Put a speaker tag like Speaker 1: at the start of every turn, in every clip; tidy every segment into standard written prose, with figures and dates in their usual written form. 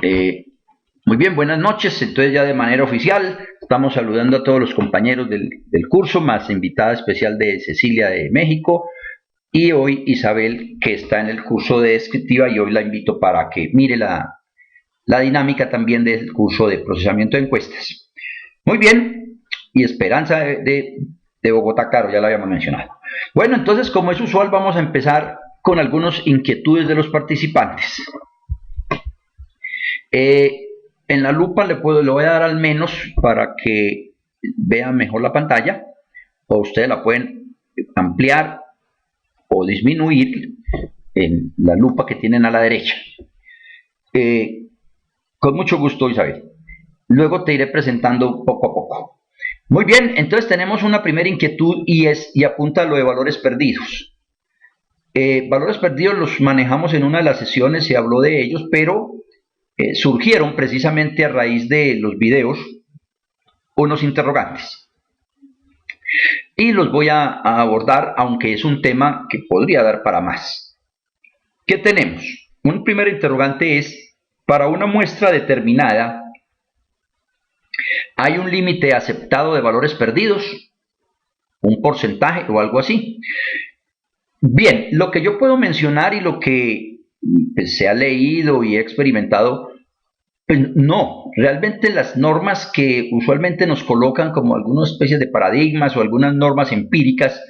Speaker 1: Eh, Muy bien, buenas noches. Entonces ya de manera oficial estamos saludando a todos los compañeros del curso, más invitada especial de Cecilia de México y hoy Isabel, que está en el curso de descriptiva, y hoy la invito para que mire la dinámica también del curso de procesamiento de encuestas. Muy bien, y Esperanza de Bogotá, Caro, ya la habíamos mencionado. Bueno, entonces como es usual vamos a empezar con algunas inquietudes de los participantes. En la lupa le voy a dar al menos para que vean mejor la pantalla, o ustedes la pueden ampliar o disminuir en la lupa que tienen a la derecha. Con mucho gusto, Isabel. Luego te iré presentando poco a poco. Muy bien, entonces tenemos una primera inquietud y apunta a lo de valores perdidos. Valores perdidos los manejamos en una de las sesiones, se habló de ellos, pero surgieron precisamente a raíz de los videos unos interrogantes. Y los voy a abordar, aunque es un tema que podría dar para más. ¿Qué tenemos? Un primer interrogante es, para una muestra determinada, ¿hay un límite aceptado de valores perdidos? ¿Un porcentaje o algo así? Bien, lo que yo puedo mencionar y lo que se ha leído y he experimentado, pues no, realmente las normas que usualmente nos colocan como algunas especies de paradigmas o algunas normas empíricas,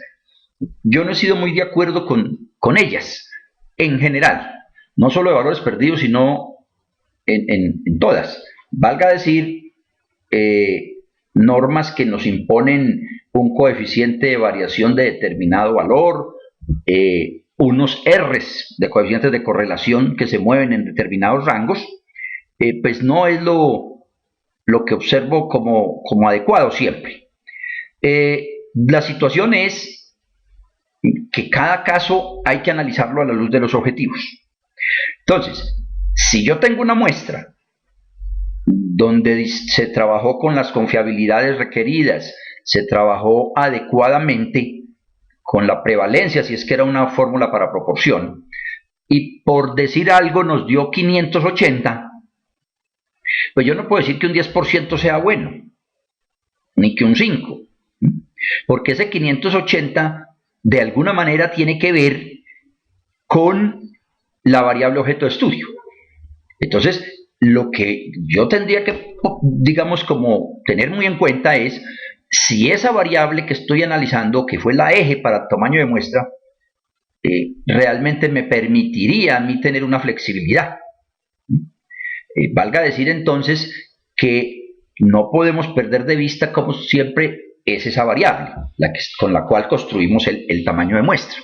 Speaker 1: yo no he sido muy de acuerdo con ellas, en general, no solo de valores perdidos, sino en todas. Valga decir, normas que nos imponen un coeficiente de variación de determinado valor, unos R's de coeficientes de correlación que se mueven en determinados rangos, pues no es lo que observo como adecuado siempre. La situación es que cada caso hay que analizarlo a la luz de los objetivos. Entonces, si yo tengo una muestra donde se trabajó con las confiabilidades requeridas, se trabajó adecuadamente con la prevalencia, si es que era una fórmula para proporción, y por decir algo nos dio 580, pues yo no puedo decir que un 10% sea bueno, ni que un 5%, porque ese 580 de alguna manera tiene que ver con la variable objeto de estudio. Entonces, lo que yo tendría que, digamos, como tener muy en cuenta es si esa variable que estoy analizando, que fue la eje para tamaño de muestra, realmente me permitiría a mí tener una flexibilidad. Valga decir entonces que no podemos perder de vista, como siempre, es esa variable con la cual construimos el tamaño de muestra.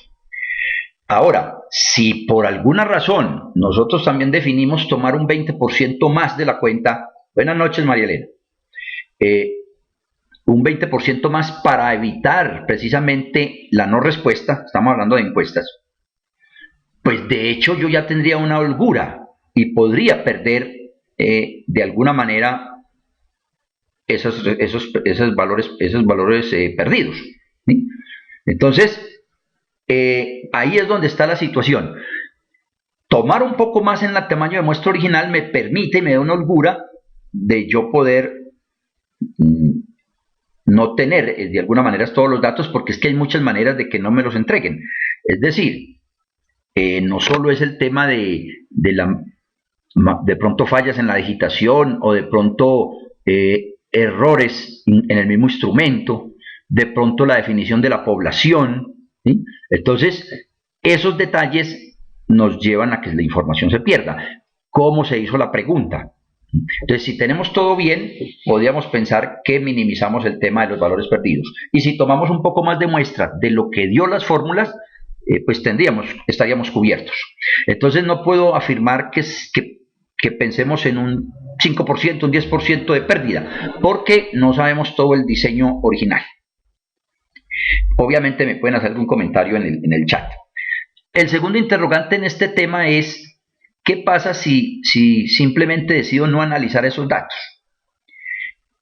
Speaker 1: Ahora, si por alguna razón nosotros también definimos tomar un 20% más de la cuenta, buenas noches María Elena, un 20% más para evitar precisamente la no respuesta, estamos hablando de encuestas, pues de hecho yo ya tendría una holgura y podría perder de alguna manera esos valores perdidos, ¿sí? Entonces, ahí es donde está la situación. Tomar un poco más en el tamaño de muestra original me permite y me da una holgura de yo poder no tener de alguna manera todos los datos, porque es que hay muchas maneras de que no me los entreguen. Es decir, no solo es el tema de pronto fallas en la digitación o de pronto errores en el mismo instrumento, de pronto la definición de la población, ¿sí? Entonces, esos detalles nos llevan a que la información se pierda. ¿Cómo se hizo la pregunta? Entonces, si tenemos todo bien, podríamos pensar que minimizamos el tema de los valores perdidos. Y si tomamos un poco más de muestra de lo que dio las fórmulas, pues estaríamos cubiertos. Entonces, no puedo afirmar que pensemos en un 5%, un 10% de pérdida, porque no sabemos todo el diseño original. Obviamente me pueden hacer algún comentario en el chat. El segundo interrogante en este tema es, ¿qué pasa si simplemente decido no analizar esos datos?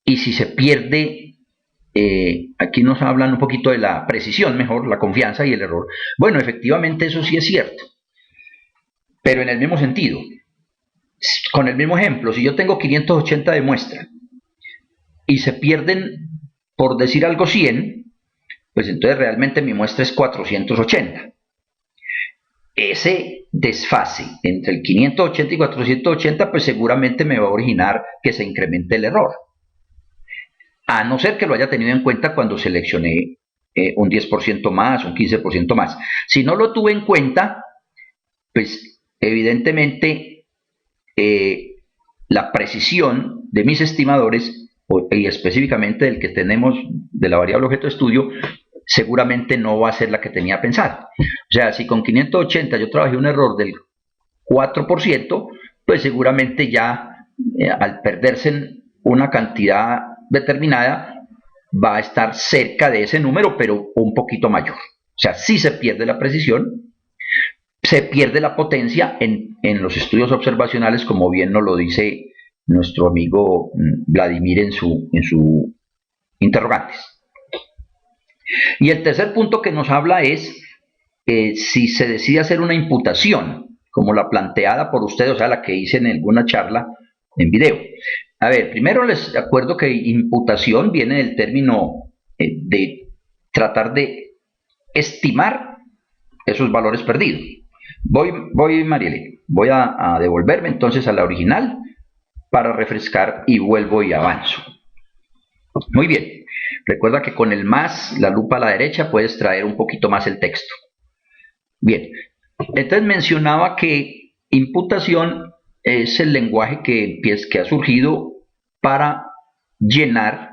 Speaker 1: Y si se pierde, aquí nos hablan un poquito de la precisión, mejor, la confianza y el error. Bueno, efectivamente eso sí es cierto, pero en el mismo sentido. Con el mismo ejemplo, si yo tengo 580 de muestra y se pierden, por decir algo, 100, pues entonces realmente mi muestra es 480. Ese desfase entre el 580 y 480 pues seguramente me va a originar que se incremente el error, a no ser que lo haya tenido en cuenta cuando seleccioné un 10% más, un 15% más. Si no lo tuve en cuenta, pues evidentemente la precisión de mis estimadores, y específicamente del que tenemos de la variable objeto de estudio, seguramente no va a ser la que tenía pensado. O sea, si con 580 yo trabajé un error del 4%, pues seguramente ya al perderse una cantidad determinada va a estar cerca de ese número, pero un poquito mayor. O sea, sí se pierde la precisión, se pierde la potencia en los estudios observacionales, como bien nos lo dice nuestro amigo Vladimir en su interrogantes. Y el tercer punto que nos habla es si se decide hacer una imputación, como la planteada por usted, o sea, la que hice en alguna charla en video. A ver, primero les acuerdo que imputación viene del término de tratar de estimar esos valores perdidos. Marielle, voy a devolverme entonces a la original para refrescar y vuelvo y avanzo. Muy bien, recuerda que con el más, la lupa a la derecha, puedes traer un poquito más el texto. Bien, entonces mencionaba que imputación es el lenguaje que ha surgido para llenar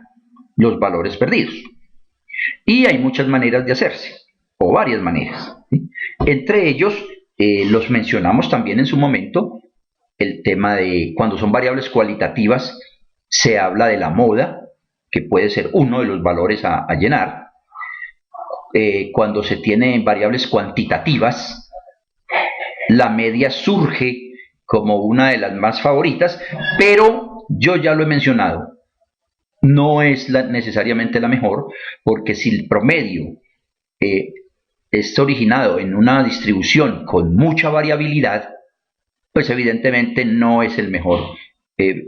Speaker 1: los valores perdidos. Y hay muchas maneras de hacerse, o varias maneras, ¿sí? Entre ellos, los mencionamos también en su momento, el tema de cuando son variables cualitativas, se habla de la moda, que puede ser uno de los valores a llenar. Cuando se tienen variables cuantitativas, la media surge como una de las más favoritas, pero yo ya lo he mencionado, no es necesariamente la mejor, porque si el promedio está originado en una distribución con mucha variabilidad, pues evidentemente no es el mejor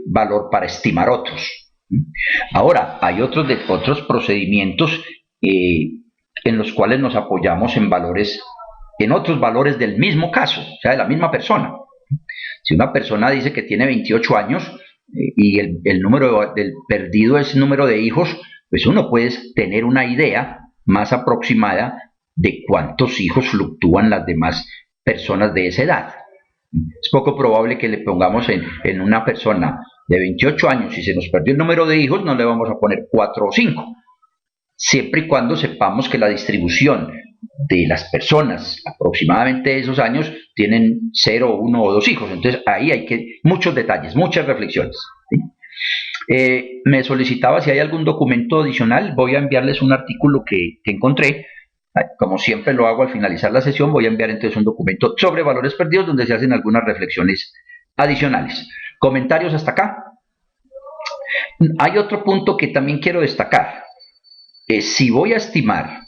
Speaker 1: valor para estimar otros. Ahora, hay otros procedimientos en los cuales nos apoyamos en otros valores del mismo caso, o sea, de la misma persona. Si una persona dice que tiene 28 años y el número del perdido es número de hijos, pues uno puede tener una idea más aproximada de cuántos hijos fluctúan las demás personas de esa edad. Es poco probable que le pongamos en una persona de 28 años, si se nos perdió el número de hijos, no le vamos a poner 4 o 5, siempre y cuando sepamos que la distribución de las personas aproximadamente de esos años tienen 0, 1 o 2 hijos. Entonces ahí hay muchos detalles, muchas reflexiones, ¿sí? Me solicitaba si hay algún documento adicional. Voy a enviarles un artículo que encontré. Como siempre lo hago al finalizar la sesión, voy a enviar entonces un documento sobre valores perdidos donde se hacen algunas reflexiones adicionales. ¿Comentarios hasta acá? Hay otro punto que también quiero destacar. Si voy a estimar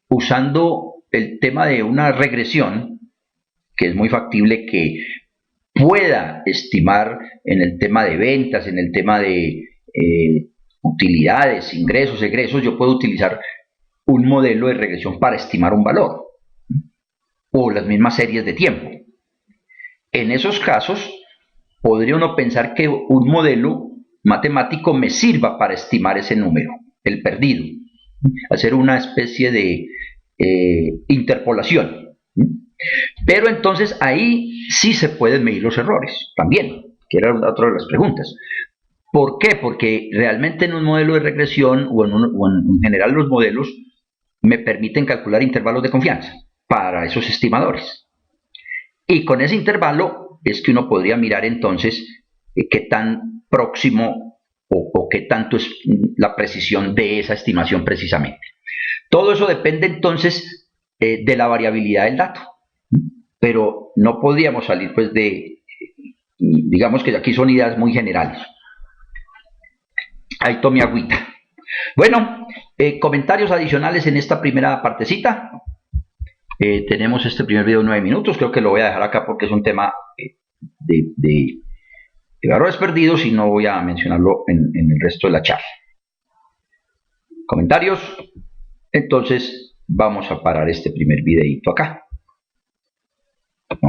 Speaker 1: usando el tema de una regresión, que es muy factible que pueda estimar en el tema de ventas, en el tema de utilidades, ingresos, egresos, yo puedo utilizar un modelo de regresión para estimar un valor o las mismas series de tiempo. En esos casos, podría uno pensar que un modelo matemático me sirva para estimar ese número, el perdido, hacer una especie de interpolación. Pero entonces ahí sí se pueden medir los errores también, que era otra de las preguntas. ¿Por qué? Porque realmente en un modelo de regresión o en general los modelos me permiten calcular intervalos de confianza para esos estimadores. Y con ese intervalo es que uno podría mirar entonces qué tan próximo o qué tanto es la precisión de esa estimación precisamente. Todo eso depende entonces de la variabilidad del dato, pero no podríamos salir pues digamos que aquí son ideas muy generales. Ahí tome agüita. Bueno, comentarios adicionales en esta primera partecita. Tenemos este primer video de 9 minutos, creo que lo voy a dejar acá porque es un tema de valores perdidos y no voy a mencionarlo en el resto de la charla. ¿Comentarios? Entonces vamos a parar este primer videito acá.